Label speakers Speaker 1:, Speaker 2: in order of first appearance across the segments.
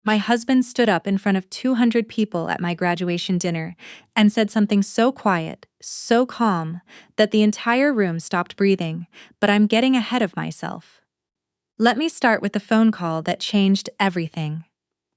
Speaker 1: My husband stood up in front of 200 people at my graduation dinner and said something so quiet, so calm, that the entire room stopped breathing, but I'm getting ahead of myself. Let me start with the phone call that changed everything.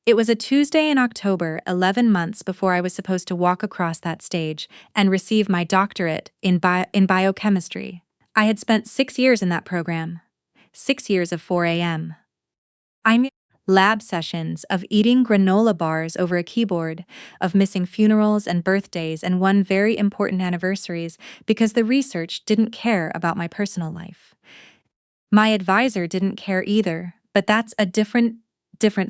Speaker 1: It was a Tuesday in October, 11 months before I was supposed to walk across that stage and receive my doctorate in biochemistry. I had spent 6 years in that program. 6 years of 4 a.m. I'm lab sessions of eating granola bars over a keyboard, of missing funerals and birthdays and one very important anniversaries because the research didn't care about my personal life. My advisor didn't care either, but that's a different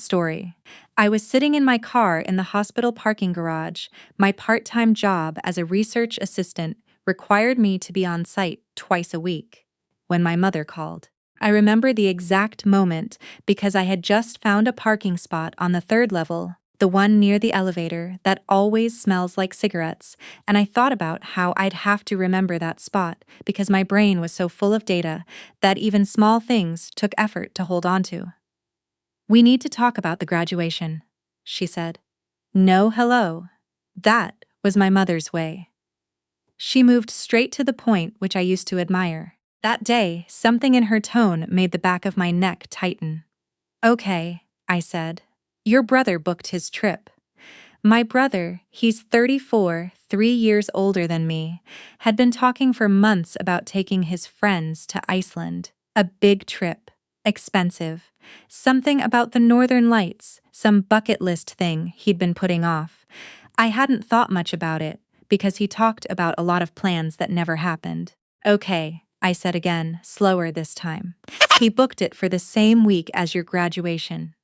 Speaker 1: story. I was sitting in my car in the hospital parking garage. My part-time job as a research assistant required me to be on site twice a week. When my mother called, I remember the exact moment because I had just found a parking spot on the 3rd level, the one near the elevator that always smells like cigarettes, and I thought about how I'd have to remember that spot because my brain was so full of data that even small things took effort to hold on to. "We need to talk about the graduation," she said. No hello. That was my mother's way. She moved straight to the point, which I used to admire. That day, something in her tone made the back of my neck tighten. "Okay," I said. "Your brother booked his trip." My brother, he's 34, 3 years older than me, had been talking for months about taking his friends to Iceland. A big trip. Expensive. Something about the Northern Lights, some bucket list thing he'd been putting off. I hadn't thought much about it, because he talked about a lot of plans that never happened. "Okay," I said again, slower this time. "He booked it for the same week as your graduation."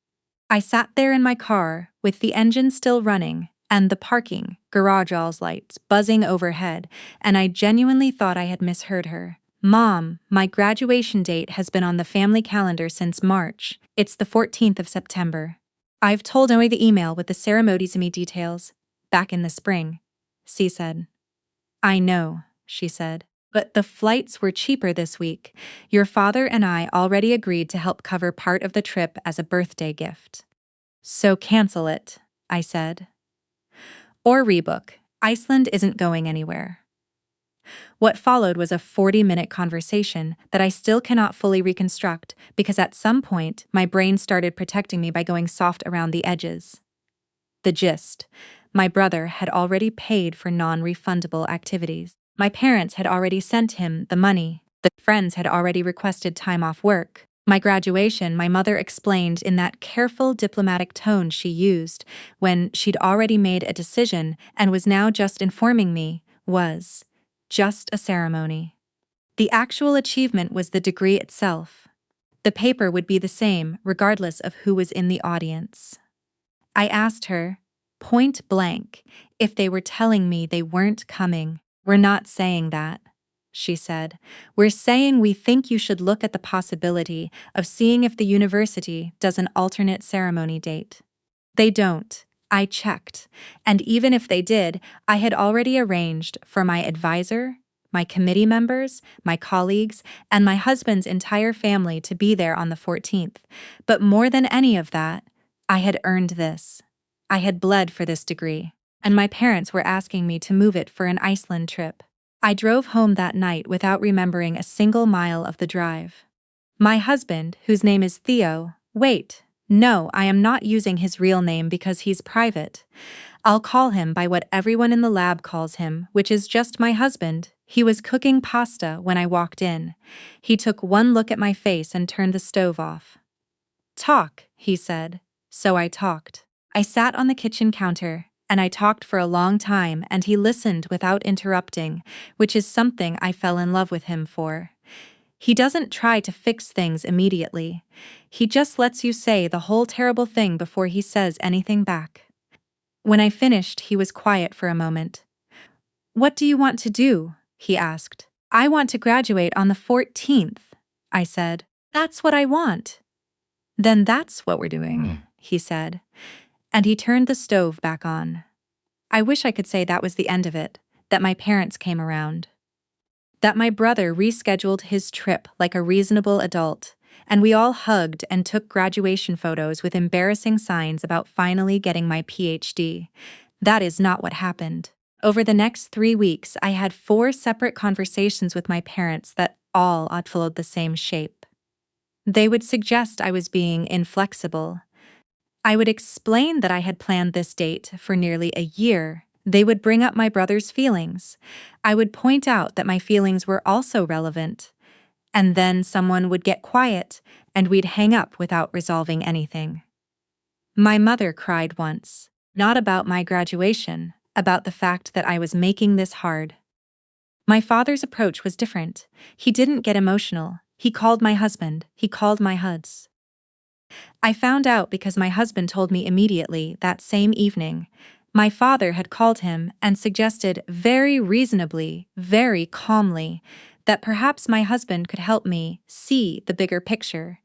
Speaker 1: I sat there in my car, with the engine still running, and the parking, garage lights buzzing overhead, and I genuinely thought I had misheard her. "Mom, my graduation date has been on the family calendar since March. It's the 14th of September. I've told Zoe the email with the ceremony's details. Back in the spring," she said. "I know," she said. "But the flights were cheaper this week. Your father and I already agreed to help cover part of the trip as a birthday gift." "So cancel it," I said. "Or rebook. Iceland isn't going anywhere." What followed was a 40-minute conversation that I still cannot fully reconstruct because at some point my brain started protecting me by going soft around the edges. The gist: my brother had already paid for non-refundable activities. My parents had already sent him the money. The friends had already requested time off work. My graduation, my mother explained in that careful diplomatic tone she used when she'd already made a decision and was now just informing me, was just a ceremony. The actual achievement was the degree itself. The paper would be the same regardless of who was in the audience. I asked her, point blank, if they were telling me they weren't coming. "We're not saying that," she said. "We're saying we think you should look at the possibility of seeing if the university does an alternate ceremony date." They don't. I checked, and even if they did, I had already arranged for my advisor, my committee members, my colleagues, and my husband's entire family to be there on the 14th. But more than any of that, I had earned this. I had bled for this degree, and my parents were asking me to move it for an Iceland trip. I drove home that night without remembering a single mile of the drive. My husband, whose name is Theo, wait. No, I am not using his real name because he's private. I'll call him by what everyone in the lab calls him, which is just my husband. He was cooking pasta when I walked in. He took one look at my face and turned the stove off. "Talk," he said. So I talked. I sat on the kitchen counter, and I talked for a long time, and he listened without interrupting, which is something I fell in love with him for. He doesn't try to fix things immediately. He just lets you say the whole terrible thing before he says anything back. When I finished, he was quiet for a moment. "What do you want to do?" he asked. "I want to graduate on the 14th, I said. "That's what I want." "Then that's what we're doing," he said. And he turned the stove back on. I wish I could say that was the end of it, that my parents came around. That my brother rescheduled his trip like a reasonable adult, and we all hugged and took graduation photos with embarrassing signs about finally getting my PhD. That is not what happened. Over the next 3 weeks, I had 4 separate conversations with my parents that all followed the same shape. They would suggest I was being inflexible. I would explain that I had planned this date for nearly a year. They would bring up my brother's feelings. I would point out that my feelings were also relevant. And then someone would get quiet, and we'd hang up without resolving anything. My mother cried once, not about my graduation, about the fact that I was making this hard. My father's approach was different. He didn't get emotional. He called my husband. He called my HUDs. I found out because my husband told me immediately that same evening. My father had called him and suggested very reasonably, very calmly, that perhaps my husband could help me see the bigger picture,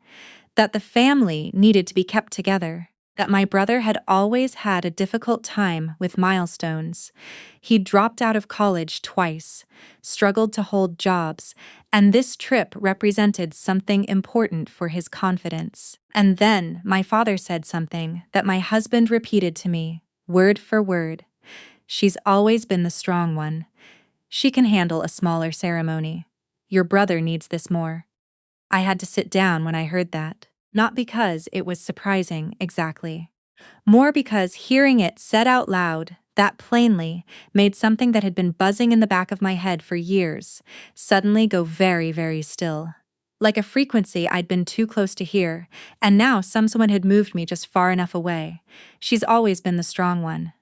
Speaker 1: that the family needed to be kept together, that my brother had always had a difficult time with milestones. He'd dropped out of college twice, struggled to hold jobs, and this trip represented something important for his confidence. And then my father said something that my husband repeated to me, word for word. She's always been the strong one. She can handle a smaller ceremony. Your brother needs this more. I had to sit down when I heard that. Not because it was surprising, exactly. More because hearing it said out loud, that plainly, made something that had been buzzing in the back of my head for years suddenly go very, very still. Like a frequency I'd been too close to hear, and now someone had moved me just far enough away. She's always been the strong one.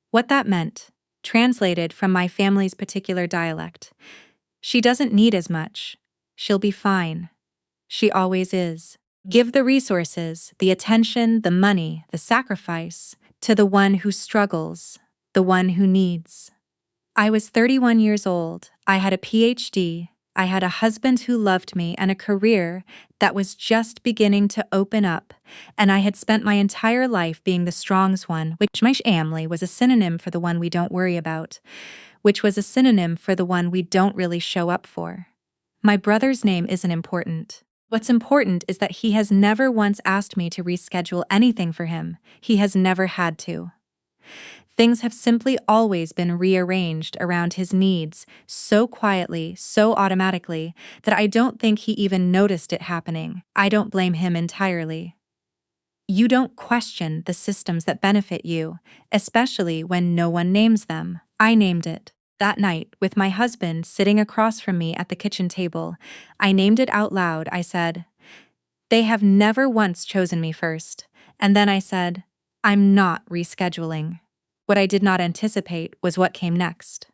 Speaker 1: What that meant, translated from my family's particular dialect. She doesn't need as much. She'll be fine. She always is. Give the resources, the attention, the money, the sacrifice, to the one who struggles, the one who needs. I was 31 years old. I had a PhD. I had a husband who loved me and a career that was just beginning to open up, and I had spent my entire life being the strong's one, which my family was a synonym for the one we don't worry about, which was a synonym for the one we don't really show up for. My brother's name isn't important. What's important is that he has never once asked me to reschedule anything for him. He has never had to. Things have simply always been rearranged around his needs so quietly, so automatically, that I don't think he even noticed it happening. I don't blame him entirely. You don't question the systems that benefit you, especially when no one names them. I named it. That night, with my husband sitting across from me at the kitchen table, I named it out loud. I said, "They have never once chosen me first." And then I said, "I'm not rescheduling." What I did not anticipate was what came next.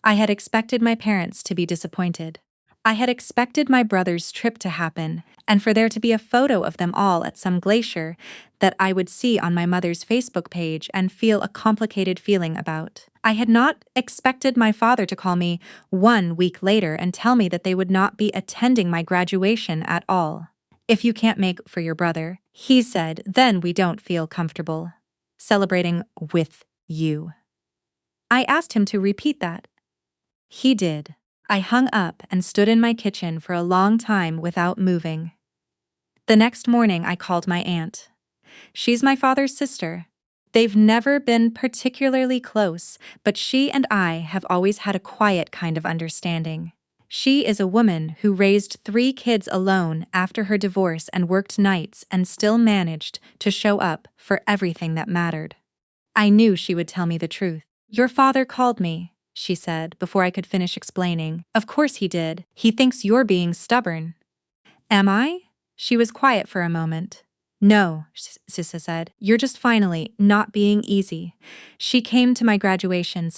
Speaker 1: I had expected my parents to be disappointed. I had expected my brother's trip to happen, and for there to be a photo of them all at some glacier that I would see on my mother's Facebook page and feel a complicated feeling about. I had not expected my father to call me 1 week later and tell me that they would not be attending my graduation at all. If you can't make for your brother, he said, then we don't feel comfortable celebrating with you. I asked him to repeat that. He did. I hung up and stood in my kitchen for a long time without moving. The next morning I called my aunt. She's my father's sister. They've never been particularly close, but she and I have always had a quiet kind of understanding. She is a woman who raised 3 kids alone after her divorce and worked nights and still managed to show up for everything that mattered. I knew she would tell me the truth. "Your father called me," she said before I could finish explaining. "Of course he did. He thinks you're being stubborn." "Am I?" She was quiet for a moment. "No," Sissa said. "You're just finally not being easy." She came to my graduation.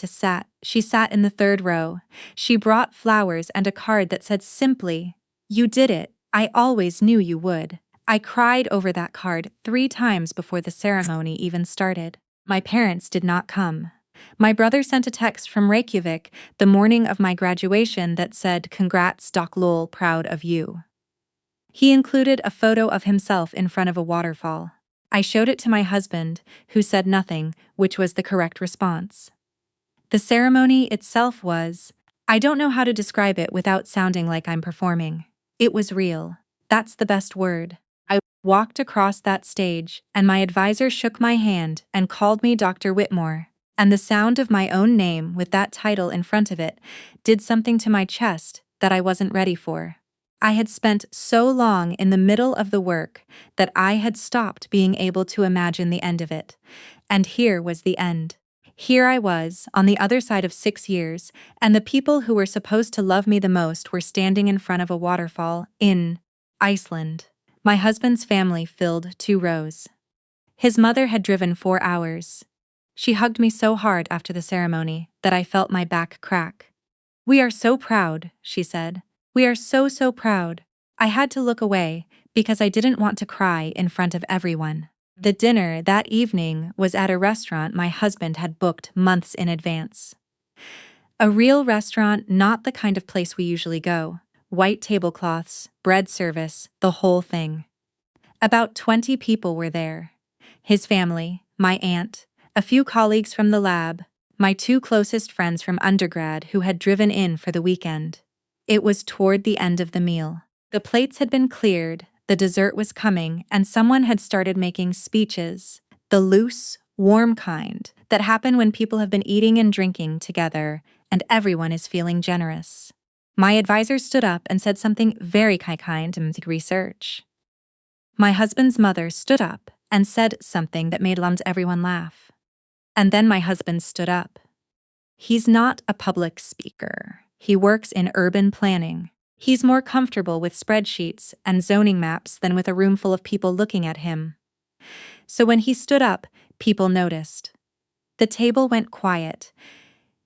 Speaker 1: She sat in the 3rd row. She brought flowers and a card that said simply, "You did it. I always knew you would." I cried over that card 3 times before the ceremony even started. My parents did not come. My brother sent a text from Reykjavik the morning of my graduation that said, "Congrats, Doc Lowell, proud of you." He included a photo of himself in front of a waterfall. I showed it to my husband, who said nothing, which was the correct response. The ceremony itself was, I don't know how to describe it without sounding like I'm performing. It was real. That's the best word. I walked across that stage, and my advisor shook my hand and called me Dr. Whitmore, and the sound of my own name with that title in front of it did something to my chest that I wasn't ready for. I had spent so long in the middle of the work that I had stopped being able to imagine the end of it. And here was the end. Here I was, on the other side of 6 years, and the people who were supposed to love me the most were standing in front of a waterfall in Iceland. My husband's family filled 2 rows. His mother had driven 4 hours. She hugged me so hard after the ceremony that I felt my back crack. "We are so proud," she said. "We are so proud." I had to look away because I didn't want to cry in front of everyone. The dinner that evening was at a restaurant my husband had booked months in advance. A real restaurant, not the kind of place we usually go. White tablecloths, bread service, the whole thing. About 20 people were there. His family, my aunt, a few colleagues from the lab, my 2 closest friends from undergrad who had driven in for the weekend. It was toward the end of the meal. The plates had been cleared, the dessert was coming, and someone had started making speeches, the loose, warm kind that happen when people have been eating and drinking together and everyone is feeling generous. My advisor stood up and said something very kind to research. My husband's mother stood up and said something that made everyone laugh. And then my husband stood up. He's not a public speaker. He works in urban planning. He's more comfortable with spreadsheets and zoning maps than with a room full of people looking at him. So when he stood up, people noticed. The table went quiet.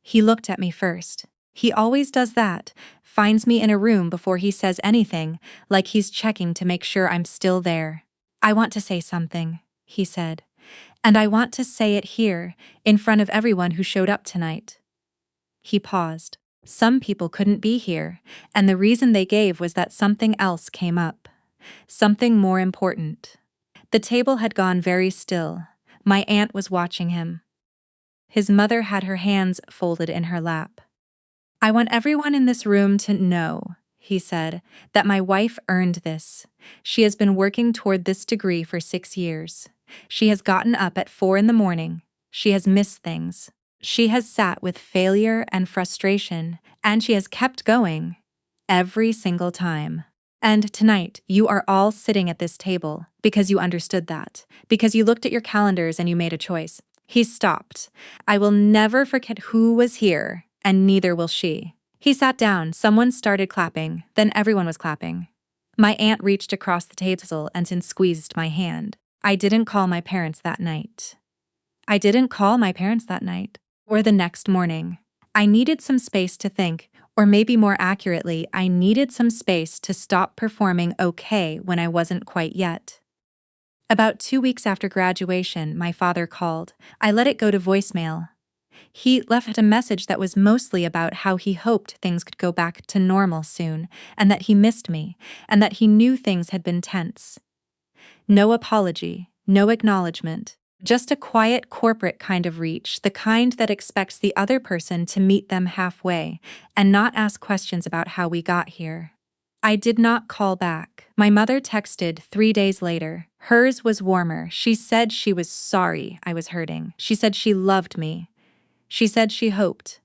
Speaker 1: He looked at me first. He always does that, finds me in a room before he says anything, like he's checking to make sure I'm still there. "I want to say something," he said. "And I want to say it here, in front of everyone who showed up tonight." He paused. Some people couldn't be here, and the reason they gave was that something else came up. Something more important. The table had gone very still. My aunt was watching him. His mother had her hands folded in her lap. "I want everyone in this room to know," he said, "that my wife earned this. She has been working toward this degree for 6 years. She has gotten up at 4 in the morning. She has missed things. She has sat with failure and frustration, and she has kept going every single time. And tonight, you are all sitting at this table because you understood that, because you looked at your calendars and you made a choice." He stopped. "I will never forget who was here, and neither will she." He sat down, someone started clapping, then everyone was clapping. My aunt reached across the table and squeezed my hand. I didn't call my parents that night. Or the next morning. I needed some space to think, or maybe more accurately, I needed some space to stop performing okay when I wasn't quite yet. About 2 weeks after graduation, my father called. I let it go to voicemail. He left a message that was mostly about how he hoped things could go back to normal soon, and that he missed me, and that he knew things had been tense. No apology, no acknowledgement, just a quiet corporate kind of reach, the kind that expects the other person to meet them halfway and not ask questions about how we got here. I did not call back. My mother texted 3 days later. Hers was warmer. She said she was sorry I was hurting. She said she loved me. She said she hoped.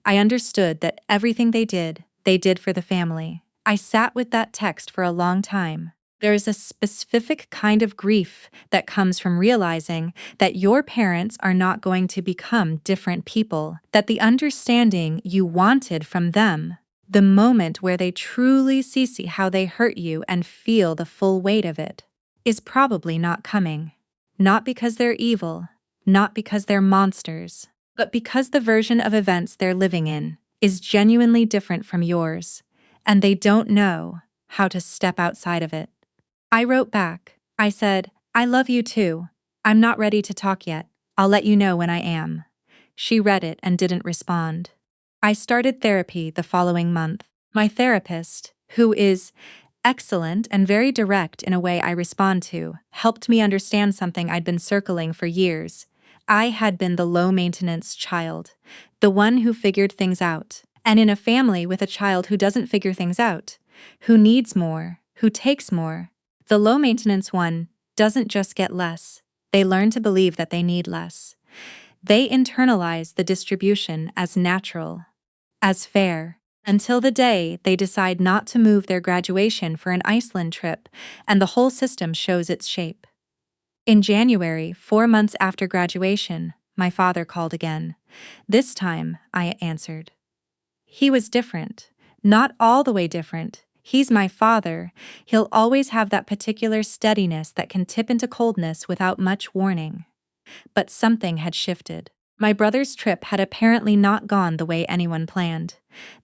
Speaker 1: I understood that everything they did for the family. I sat with that text for a long time. There is a specific kind of grief that comes from realizing that your parents are not going to become different people, that the understanding you wanted from them, the moment where they truly see how they hurt you and feel the full weight of it, is probably not coming. Not because they're evil, not because they're monsters, but because the version of events they're living in is genuinely different from yours, and they don't know how to step outside of it. I wrote back. I said, "I love you too. I'm not ready to talk yet. I'll let you know when I am." She read it and didn't respond. I started therapy the following month. My therapist, who is excellent and very direct in a way I respond to, helped me understand something I'd been circling for years. I had been the low-maintenance child, the one who figured things out, and in a family with a child who doesn't figure things out, who needs more, Who takes more? The low-maintenance one doesn't just get less. They learn to believe that they need less. They internalize the distribution as natural, as fair, until the day they decide not to move their graduation for an Iceland trip, and the whole system shows its shape. In January, 4 months after graduation, my father called again. This time, I answered. He was different. Not all the way different. He's my father. He'll always have that particular steadiness that can tip into coldness without much warning. But something had shifted. My brother's trip had apparently not gone the way anyone planned.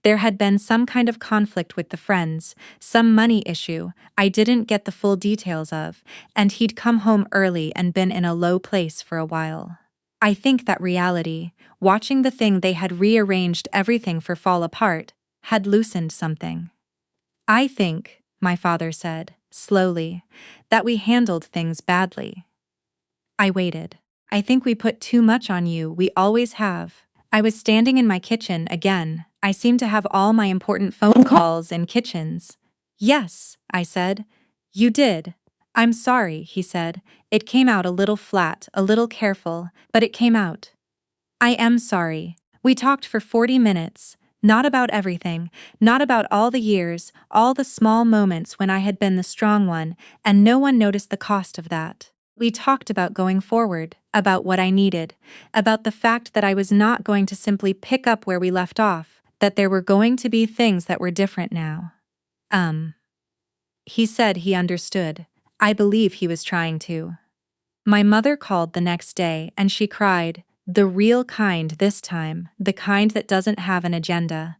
Speaker 1: There had been some kind of conflict with the friends, some money issue I didn't get the full details of, and he'd come home early and been in a low place for a while. I think that reality, watching the thing they had rearranged everything for fall apart, had loosened something. I think, my father said, slowly, that we handled things badly. I waited. I think we put too much on you, we always have. I was standing in my kitchen again. I seemed to have all my important phone calls in kitchens. Yes, I said. You did. I'm sorry, he said. It came out a little flat, a little careful, but it came out. I am sorry. We talked for 40 minutes. Not about everything, not about all the years, all the small moments when I had been the strong one, and no one noticed the cost of that. We talked about going forward, about what I needed, about the fact that I was not going to simply pick up where we left off, that there were going to be things that were different now. He said he understood. I believe he was trying to. My mother called the next day and she cried, the real kind this time, the kind that doesn't have an agenda.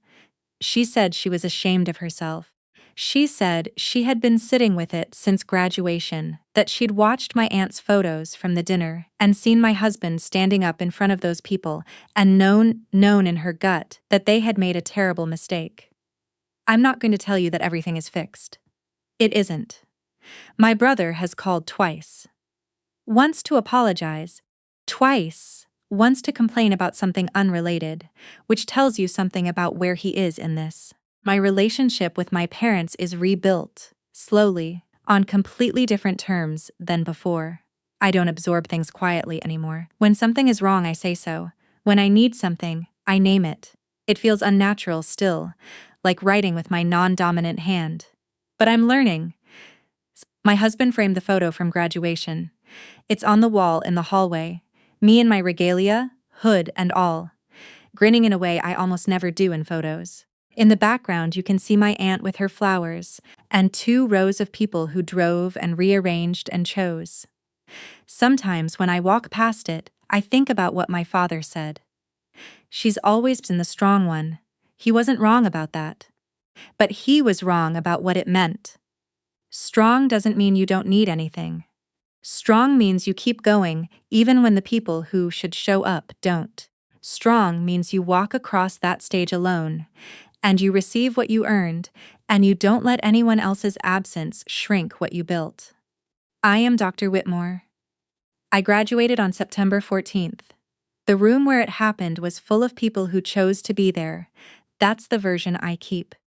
Speaker 1: She said she was ashamed of herself. She said she had been sitting with it since graduation, that she'd watched my aunt's photos from the dinner and seen my husband standing up in front of those people and known in her gut that they had made a terrible mistake. I'm not going to tell you that everything is fixed. It isn't. My brother has called twice. Once to apologize, twice, once to complain about something unrelated, which tells you something about where he is in this. My relationship with my parents is rebuilt, slowly, on completely different terms than before. I don't absorb things quietly anymore. When something is wrong, I say so. When I need something, I name it. It feels unnatural still, like writing with my non-dominant hand. But I'm learning. My husband framed the photo from graduation. It's on the wall in the hallway. Me in my regalia, hood and all, grinning in a way I almost never do in photos. In the background you can see my aunt with her flowers, and 2 rows of people who drove and rearranged and chose. Sometimes when I walk past it, I think about what my father said. She's always been the strong one. He wasn't wrong about that. But he was wrong about what it meant. Strong doesn't mean you don't need anything. Strong means you keep going, even when the people who should show up don't. Strong means you walk across that stage alone, and you receive what you earned, and you don't let anyone else's absence shrink what you built. I am Dr. Whitmore. I graduated on September 14th. The room where it happened was full of people who chose to be there. That's the version I keep.